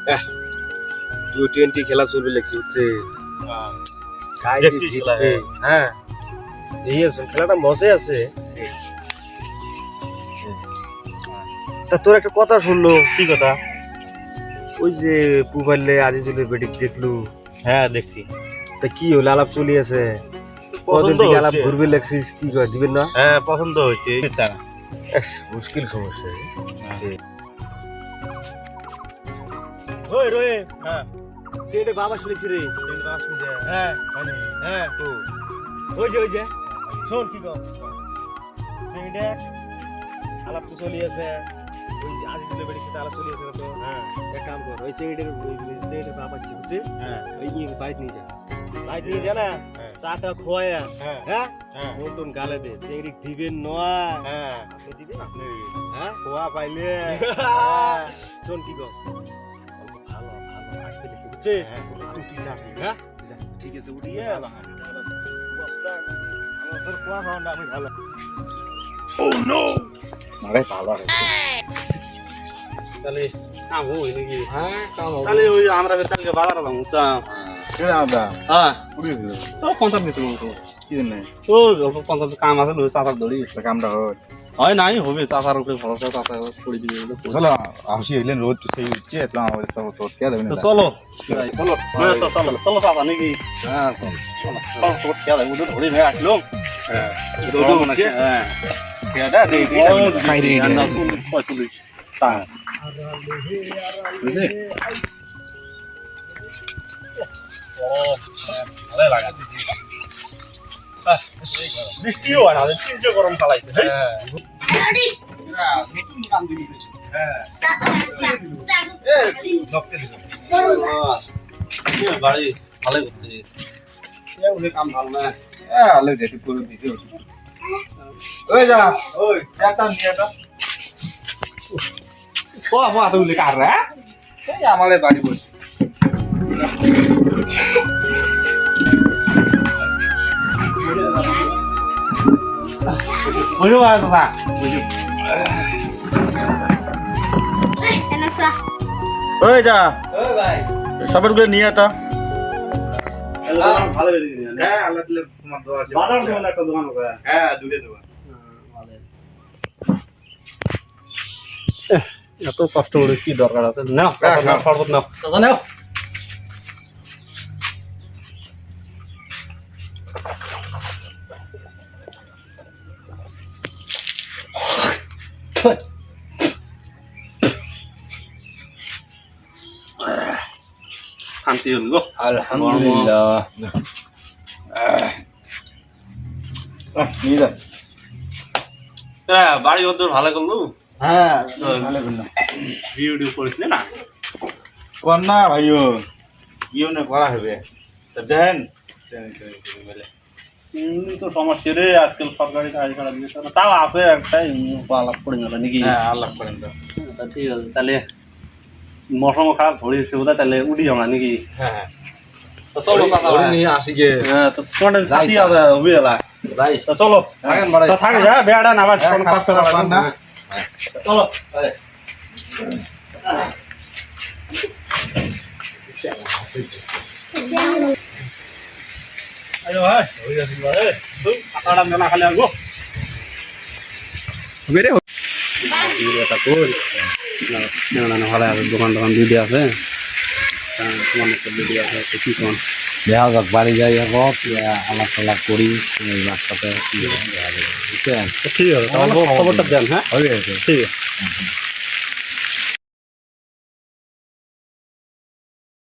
T20 খেলা চলবে লেগছি হচ্ছে হ্যাঁ এই আছে খেলাটা মজা আছে। তা তোর একটা কথা শুনলো। কি কথা? ওই যে পুবাইলে আজিজুলের বেটিক দেখলু। হ্যাঁ দেখছি। তা কি হলো আলাপ চলি আছে? পছন্দ আলাপ হচ্ছে। ঘুরবে লেগছিস কি করে দিবেন না? হ্যাঁ পছন্দ হয়েছে। মুশকিল সমস্যা। ওই রয়ে হ্যাঁ এটা বাবা শুনেছি রে। হ্যাঁ হ্যাঁ তো ওই যে শোন কি কর আলাপ তো চলি আছে। ওই আজিজুলের বেটির সাথে আলাপ চলি আছে তো। হ্যাঁ এক কাম কর ওই চেংড়িটার বাবা ছি বুঝছিস? হ্যাঁ ওই নিয়ে বাইক নিয়ে যা। বাইক নিয়ে যা না চাটা খোয়া। হ্যাঁ হ্যাঁ হ্যাঁ নতুন গালে দে চেংড়ি দিবেন নয়। হ্যাঁ আপনি দিবেন আপনি হ্যাঁ খোয়া পাইলে শোন কি কর ভালো ভালো আসতে দেখি বুঝছিস? হ্যাঁ তুই যাবি হ্যাঁ ঠিক আছে উঠিয়ে ভালো হয়। আমার তোর খোয়া খাওয়াটা আমি ভালো। আরে ভালো আছে তাহলে কাম হই নাকি? হ্যাঁ কাম হবে। তাহলে ওই আমরা বেতালকে বাজারে যাবো চা কেন আদা হ্যাঁ পুরি দিল তো পঞ্চাশ দিছিল তো কি জন্য ও অল্প পঞ্চাশ কাম আছে ওই চাচার দড়ি কামটা হয় হয় নাই হবে চাচার উপরে ভরসা চাচা করে দিবে চলো আসি হইলেন রোদ তো সেই উঠছে এতলা আমাদের তো তো কে দেবেন তো চলো চলো চলো চলো চাচা নাকি হ্যাঁ চলো চলো খেয়াল ওদের ধরে নিয়ে আসলো হ্যাঁ হ্যাঁ কেডা দেই খাইরে না 45 তা বুঝলি ভালো লাগা বৃষ্টিও হয় না তিনটে গরম চালাইছে হ্যাঁ নতুন কান দিবি হ্যাঁ বাড়ি ভালোই করছে ওদের কাম ভালো না আলে যেটি করে দিছে ওই যা ওই একটা নিয়ে তো ও তুমি কার রে এই আমারে বাড়ি বসে বুঝো আর দাদা বুঝো ওই যা ওই ভাই সবার গুলো নিয়ে তো ভালো বেশি হ্যাঁ আল্লাহ দিলে তোমার দোয়া আছে বাজার দোকান একটা দোকান হবে হ্যাঁ দুটো দোকান এত কষ্ট করে কি দরকার আছে নাও নাও শরবত নাও চাচা নাও শান্তি হল গো আলহামদুলিল্লাহ নিয়ে যা বাড়ি ওদের ভালো করলু হ্যাঁ ভালো করলাম ভিডিও করিস না কর না ভাইও ইউনে করা হবে তো দেখেন তো সমস্যা রে আজকাল সরকারি কাজ করা দিয়েছে তাও আছে একটাই আলাপ করে গেল নাকি হ্যাঁ আল্লাহ করেন তো তা ঠিক আছে তাহলে মৌসুম খারাপ ধরে সেগুলো তাহলে উঠি যাও না নাকি হ্যাঁ তো চলো নিয়ে আসি গে হ্যাঁ তো তোমাদের সাথী আছে বুঝলা যাই তো চলো থাকেন বাড়ি তো থাকে যা বেড়া না আবার হ্যাঁ, কোন খারাপ কাজ করা না। চলো আরে ভাই ওই আছে ভাই তুই আটাটা মেলা খালি আগো বেরে এটা কই না না ভালো আছে দোকান দুই দিয়ে আছে তোমার একটা দুই দিয়ে আছে কি কোন দেখা যাক বাড়ি যাই এখন আলাপ আলাপ করি রাস্তাতে কি দেখা যাবে বুঝছেন ঠিক আছে তাহলে খবরটা দেন হ্যাঁ হয়ে গেছে ঠিক আছে